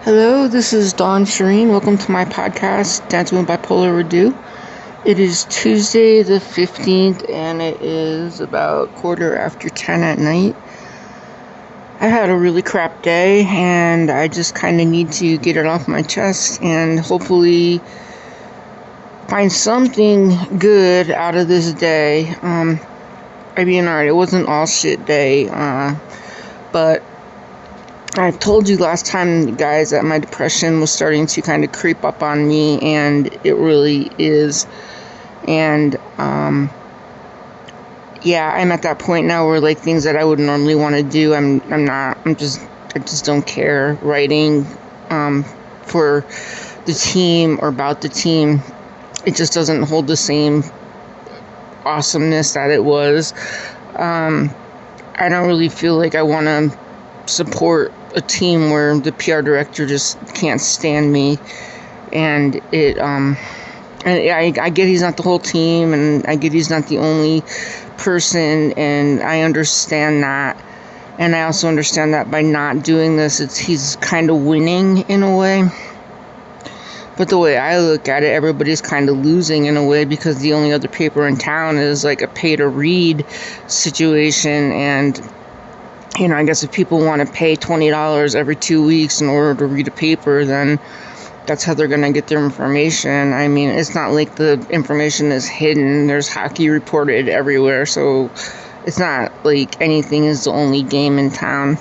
Hello, this is Dawn Shireen. Welcome to my podcast, Dancing with Bipolarredux. It is Tuesday the 15th, and it is about 10:15 at night. I had a really crap day, and I just kind of need to get it off my chest and hopefully find something good out of this day. Alright, it wasn't all shit day, but I told you last time, guys, that my depression was starting to kind of creep up on me, and it really is. And, I'm at that point now where, like, things that I would normally want to do, I just don't care. Writing, for the team or about the team, it just doesn't hold the same awesomeness that it was. I don't really feel like I want to support a team where the PR director just can't stand me, and I get he's not the whole team, and I get he's not the only person, and I understand that, and I also understand that by not doing this, he's kind of winning in a way. But the way I look at it, everybody's kind of losing in a way, because the only other paper in town is like a pay-to-read situation, and I guess if people want to pay $20 every 2 weeks in order to read a paper, then that's how they're going to get their information. I mean, it's not like the information is hidden. There's hockey reported everywhere, so it's not like anything is the only game in town,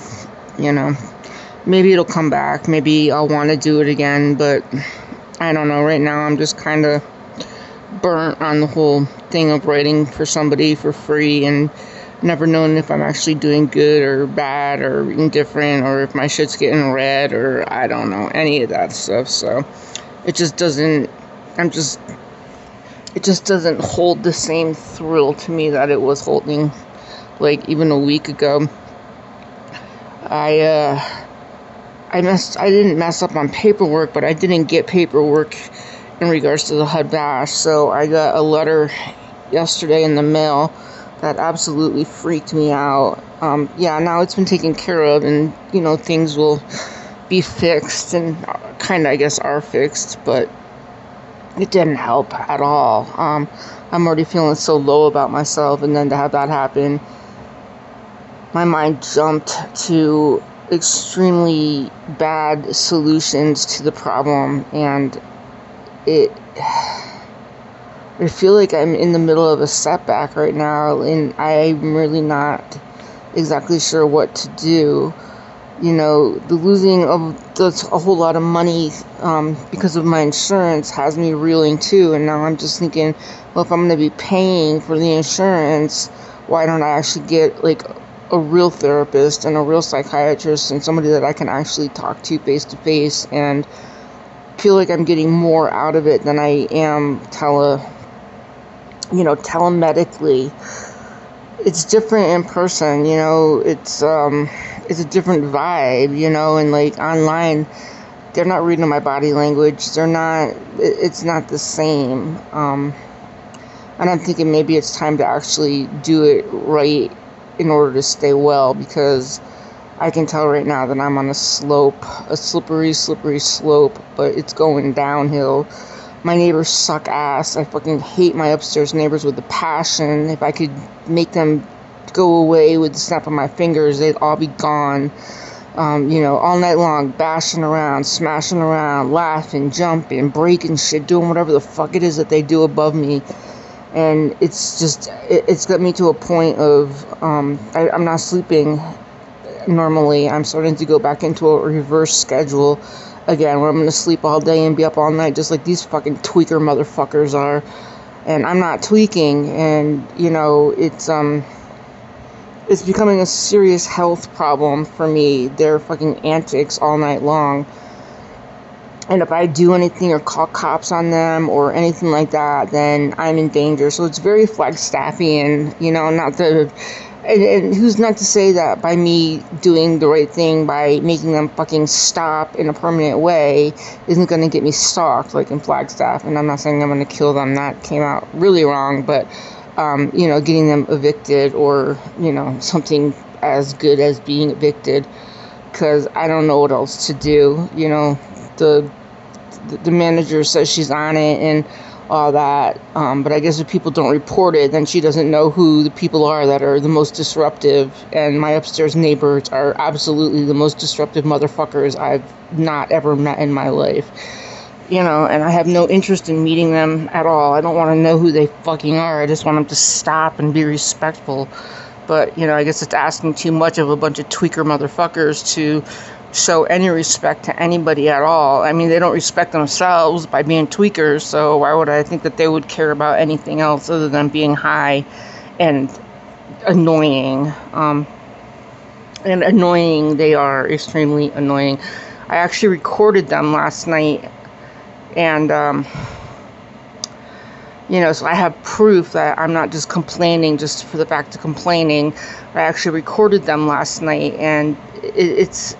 Maybe it'll come back. Maybe I'll want to do it again, but I don't know. Right now, I'm just kind of burnt on the whole thing of writing for somebody for free and never knowing if I'm actually doing good or bad or indifferent, or if my shit's getting read, or I don't know, any of that stuff. So it just doesn't hold the same thrill to me that it was holding, like, even a week ago. I didn't mess up on paperwork, but I didn't get paperwork in regards to the HUD bash. So I got a letter yesterday in the mail that absolutely freaked me out. Now it's been taken care of, and, things will be fixed, and kind of, I guess, are fixed, but it didn't help at all. I'm already feeling so low about myself, and then to have that happen, my mind jumped to extremely bad solutions to the problem, and I feel like I'm in the middle of a setback right now, and I'm really not exactly sure what to do. The losing of a whole lot of money because of my insurance has me reeling too, and now I'm just thinking, well, if I'm going to be paying for the insurance, why don't I actually get, like, a real therapist and a real psychiatrist and somebody that I can actually talk to face to face and feel like I'm getting more out of it than I am telemedically. It's different in person, it's a different vibe, and, like, online, they're not reading my body language, it's not the same, and I'm thinking maybe it's time to actually do it right in order to stay well, because I can tell right now that I'm on a slippery slope, but it's going downhill. My neighbors suck ass. I fucking hate my upstairs neighbors with a passion. If I could make them go away with the snap of my fingers, they'd all be gone. All night long, bashing around, smashing around, laughing, jumping, breaking shit, doing whatever the fuck it is that they do above me. And it's got me to a point of, I'm not sleeping normally. I'm starting to go back into a reverse schedule again, where I'm going to sleep all day and be up all night, just like these fucking tweaker motherfuckers are. And I'm not tweaking, and, it's becoming a serious health problem for me, their fucking antics all night long. And if I do anything or call cops on them or anything like that, then I'm in danger. So it's very Flagstaffian, and who's not to say that by me doing the right thing, by making them fucking stop in a permanent way, isn't going to get me stalked, like in Flagstaff. And I'm not saying I'm going to kill them. That came out really wrong. But, getting them evicted, or, something as good as being evicted. because I don't know what else to do. You know, the manager says she's on it and all that, but I guess if people don't report it, then she doesn't know who the people are that are the most disruptive, and my upstairs neighbors are absolutely the most disruptive motherfuckers I've not ever met in my life. You know, and I have no interest in meeting them at all. I don't want to know who they fucking are. I just want them to stop and be respectful. But, you know, I guess it's asking too much of a bunch of tweaker motherfuckers to show any respect to anybody at all. I mean, they don't respect themselves by being tweakers, so why would I think that they would care about anything else other than being high and annoying? And annoying, they are extremely annoying. I actually recorded them last night, and you know, so I have proof that I'm not just complaining just for the fact of complaining. I actually recorded them last night, and it's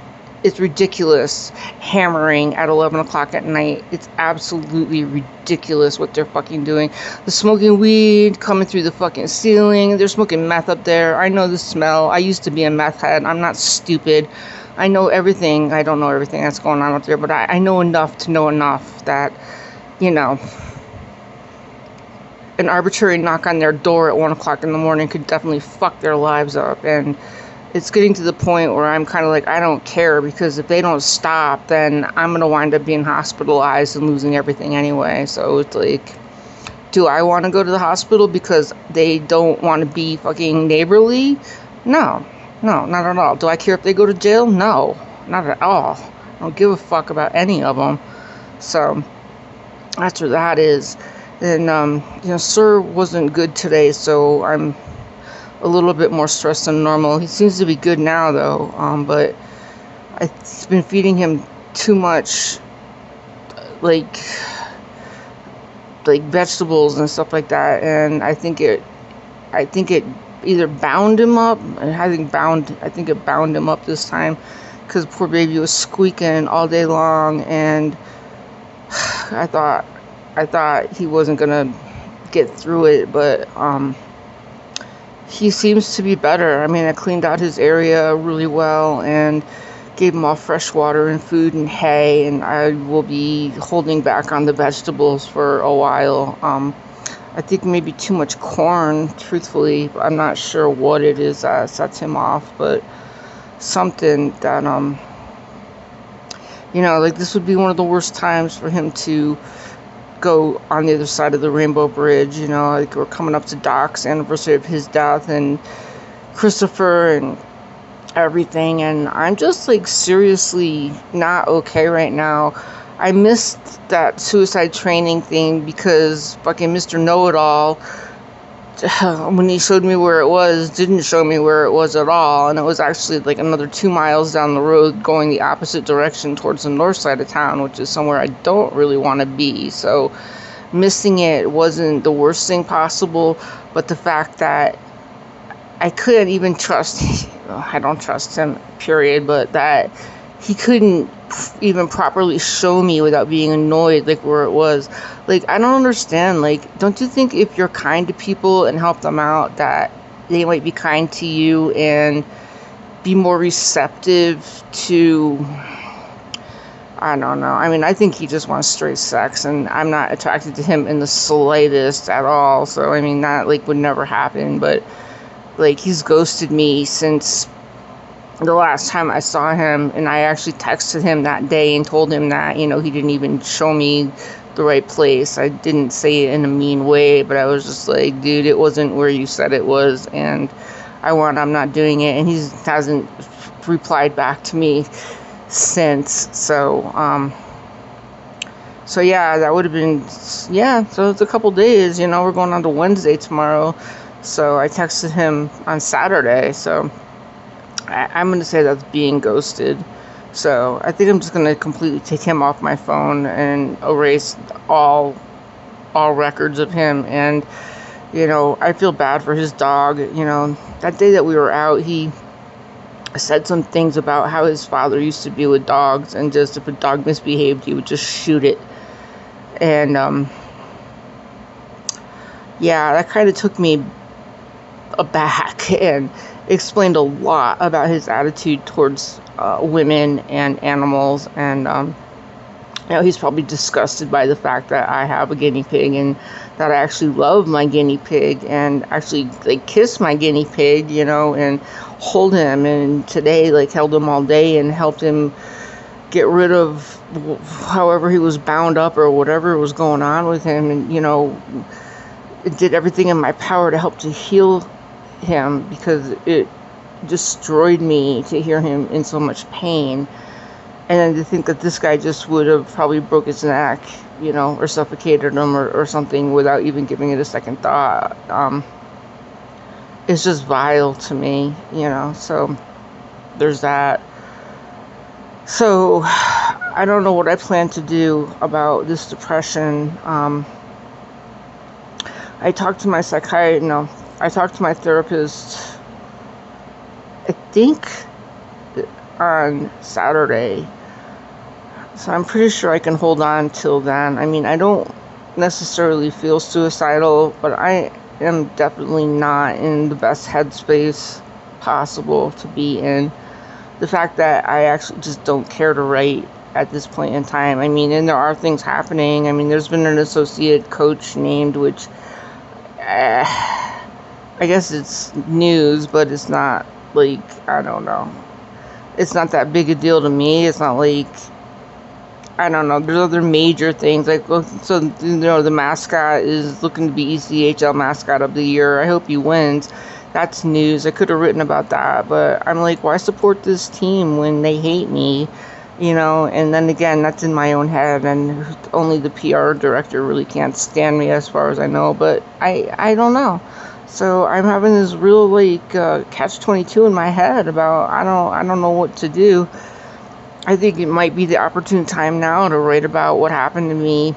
ridiculous hammering at 11 o'clock at night. It's absolutely ridiculous what they're fucking doing. They're smoking weed coming through the fucking ceiling. They're smoking meth up there. I know the smell. I used to be a meth head. I'm not stupid. I know everything. I don't know everything that's going on up there, but I know enough to know enough that, you know, an arbitrary knock on their door at 1 o'clock in the morning could definitely fuck their lives up. And it's getting to the point where I'm kind of like, I don't care, because if they don't stop, then I'm going to wind up being hospitalized and losing everything anyway. So it's like, do I want to go to the hospital because they don't want to be fucking neighborly? No, not at all. Do I care if they go to jail? No, not at all. I don't give a fuck about any of them. So that's where that is. And, you know, Sir wasn't good today, so I'm a little bit more stressed than normal. He seems to be good now, though, but I've been feeding him too much, like vegetables and stuff like that, and I think it either bound him up. I think it bound him up this time, because poor baby was squeaking all day long, and I thought he wasn't gonna get through it, but he seems to be better. I mean, I cleaned out his area really well and gave him all fresh water and food and hay, and I will be holding back on the vegetables for a while. I think maybe too much corn, truthfully. I'm not sure what it is that sets him off, but something that, you know, like, this would be one of the worst times for him to go on the other side of the Rainbow Bridge. You know, like, we're coming up to Doc's anniversary of his death, and Christopher and everything, and I'm just, like, seriously not okay right now. I missed that suicide training thing because fucking Mr. Know-It-All, when he showed me where it was, didn't show me where it was at all, and it was actually like another 2 miles down the road going the opposite direction towards the north side of town, which is somewhere I don't really want to be. So missing it wasn't the worst thing possible, but the fact that I couldn't even trust, I don't trust him, period, but that he couldn't even properly show me without being annoyed, like, where it was. Like, I don't understand. Like, don't you think if you're kind to people and help them out, that they might be kind to you and be more receptive to, I don't know. I mean, I think he just wants straight sex, and I'm not attracted to him in the slightest at all. So, I mean, that, like, would never happen. But, like, he's ghosted me since the last time I saw him, and I actually texted him that day and told him that, you know, he didn't even show me the right place. I didn't say it in a mean way, but I was just like, dude, it wasn't where you said it was, and I'm not doing it. And he hasn't replied back to me since. So yeah, that would have been, yeah, so it's a couple days, you know, we're going on to Wednesday tomorrow. So I texted him on Saturday, so I'm going to say that's being ghosted. So I think I'm just going to completely take him off my phone and erase all records of him. And, you know, I feel bad for his dog. You know, that day that we were out, he said some things about how his father used to be with dogs, and just if a dog misbehaved, he would just shoot it. And, yeah, that kind of took me aback, and explained a lot about his attitude towards women and animals, and he's probably disgusted by the fact that I have a guinea pig, and that I actually love my guinea pig, and actually like kiss my guinea pig, and hold him, and today like held him all day and helped him get rid of however he was bound up or whatever was going on with him, and did everything in my power to help to heal him, because it destroyed me to hear him in so much pain. And then to think that this guy just would have probably broke his neck, or suffocated him or something without even giving it a second thought. It's just vile to me, so there's that. So I don't know what I plan to do about this depression. I talked to my I talked to my therapist, I think on Saturday. So I'm pretty sure I can hold on till then. I mean, I don't necessarily feel suicidal, but I am definitely not in the best headspace possible to be in. The fact that I actually just don't care to write at this point in time. I mean, and there are things happening. I mean, there's been an associate coach named, which I guess it's news, but it's not like, I don't know. It's not that big a deal to me. It's not like, I don't know, there's other major things, like, so, the mascot is looking to be ECHL mascot of the year. I hope he wins. That's news. I could have written about that, but I'm like, why support this team when they hate me, and then again, that's in my own head, and only the PR director really can't stand me as far as I know, but I don't know. So I'm having this real, catch-22 in my head about, I don't know what to do. I think it might be the opportune time now to write about what happened to me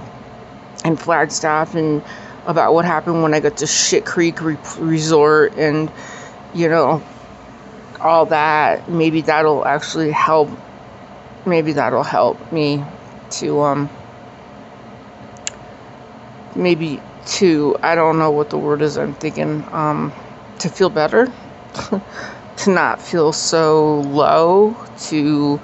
in Flagstaff, and about what happened when I got to Shit Creek Resort, and, all that. Maybe that'll actually help. Maybe that'll help me to, I don't know what the word is I'm thinking, to feel better, to not feel so low, to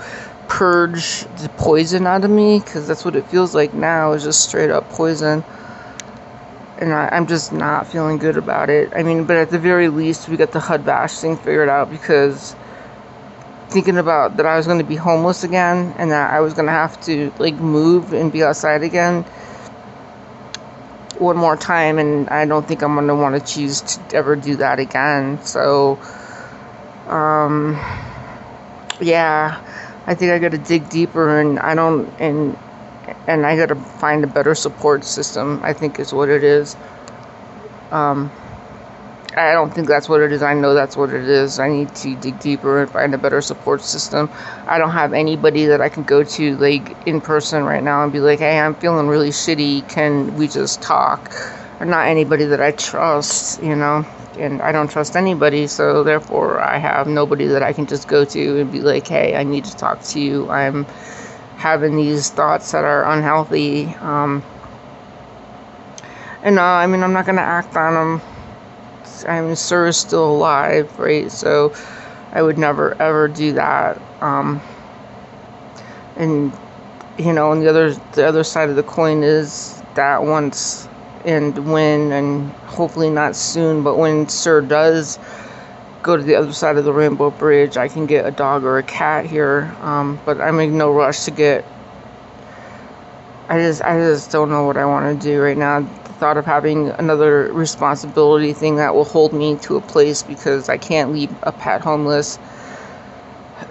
purge the poison out of me, because that's what it feels like now, is just straight up poison, and I'm just not feeling good about it. I mean, but at the very least, we got the HUD bash thing figured out, because thinking about that I was going to be homeless again, and that I was going to have to move and be outside again one more time, and I don't think I'm going to want to choose to ever do that again. So yeah, I think I got to dig deeper, and I got to find a better support system, I think is what it is. I don't think that's what it is. I know that's what it is. I need to dig deeper and find a better support system. I don't have anybody that I can go to in person right now and be like, hey, I'm feeling really shitty. Can we just talk? Or not anybody that I trust, and I don't trust anybody. So therefore, I have nobody that I can just go to and be like, hey, I need to talk to you. I'm having these thoughts that are unhealthy. And I mean, I'm not going to act on them. I mean, Sir is still alive, right? So I would never, ever do that. And, and the other side of the coin is that once and when, and hopefully not soon, but when Sir does go to the other side of the Rainbow Bridge, I can get a dog or a cat here. But I'm in no rush to get. I just don't know what I want to do right now. The thought of having another responsibility thing that will hold me to a place because I can't leave a pet homeless,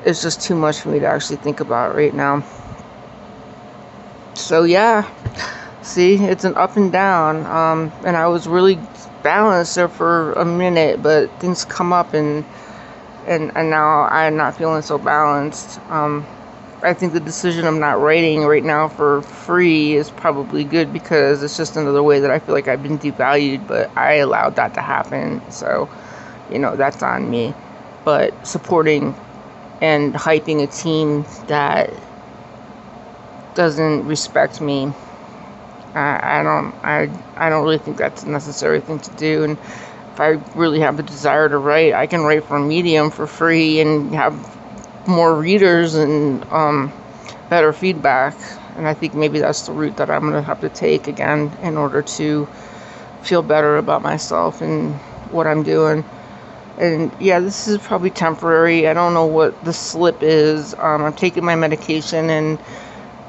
it's just too much for me to actually think about right now. So yeah, see, it's an up and down. And I was really balanced there for a minute, but things come up and now I'm not feeling so balanced. I think the decision of not writing right now for free is probably good, because it's just another way that I feel like I've been devalued, but I allowed that to happen. So, that's on me. But supporting and hyping a team that doesn't respect me, I don't really think that's a necessary thing to do. And if I really have the desire to write, I can write for Medium for free and have more readers and better feedback. And I think maybe that's the route that I'm going to have to take again in order to feel better about myself and what I'm doing. And yeah, this is probably temporary. I don't know what the slip is. I'm taking my medication, and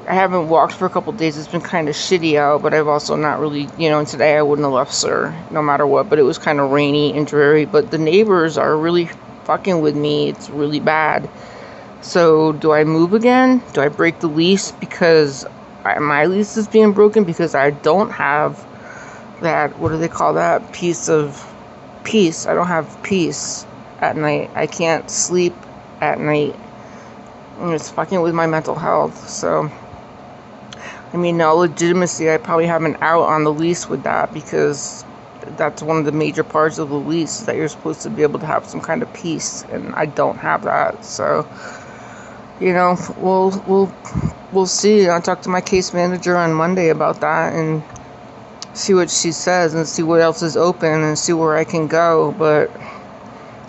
I haven't walked for a couple days. It's been kind of shitty out, but I've also not really, and today I wouldn't have left Sir no matter what, but it was kind of rainy and dreary. But the neighbors are really fucking with me. It's really bad. So do I move again? Do I break the lease because my lease is being broken because I don't have that, what do they call that, piece of peace? I don't have peace at night. I can't sleep at night, and it's fucking with my mental health. So I mean, no legitimacy, I probably have an out on the lease with that, because that's one of the major parts of the lease, that you're supposed to be able to have some kind of peace, and I don't have that. So we'll see. I'll talk to my case manager on Monday about that and see what she says and see what else is open and see where I can go. But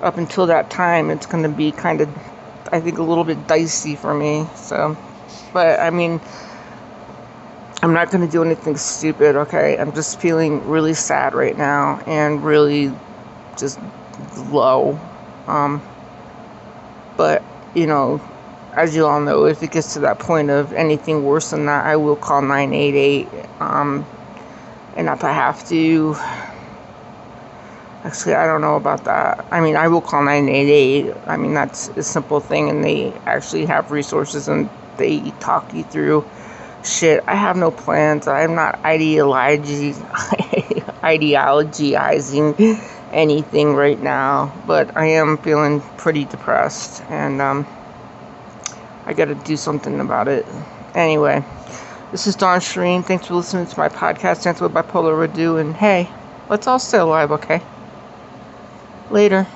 up until that time, it's going to be kind of, I think, a little bit dicey for me. So, but I mean, I'm not going to do anything stupid, okay? I'm just feeling really sad right now and really just low. But, as you all know, if it gets to that point of anything worse than that, I will call 988. And if I have to, actually, I don't know about that. I mean, I will call 988. I mean, that's a simple thing, and they actually have resources, and they talk you through shit. I have no plans. I'm not ideologizing anything right now, but I am feeling pretty depressed, and I gotta do something about it. Anyway, this is Dawn Shireen. Thanks for listening to my podcast, Dancing with Bipolar Redux, and hey, let's all stay alive, okay? Later.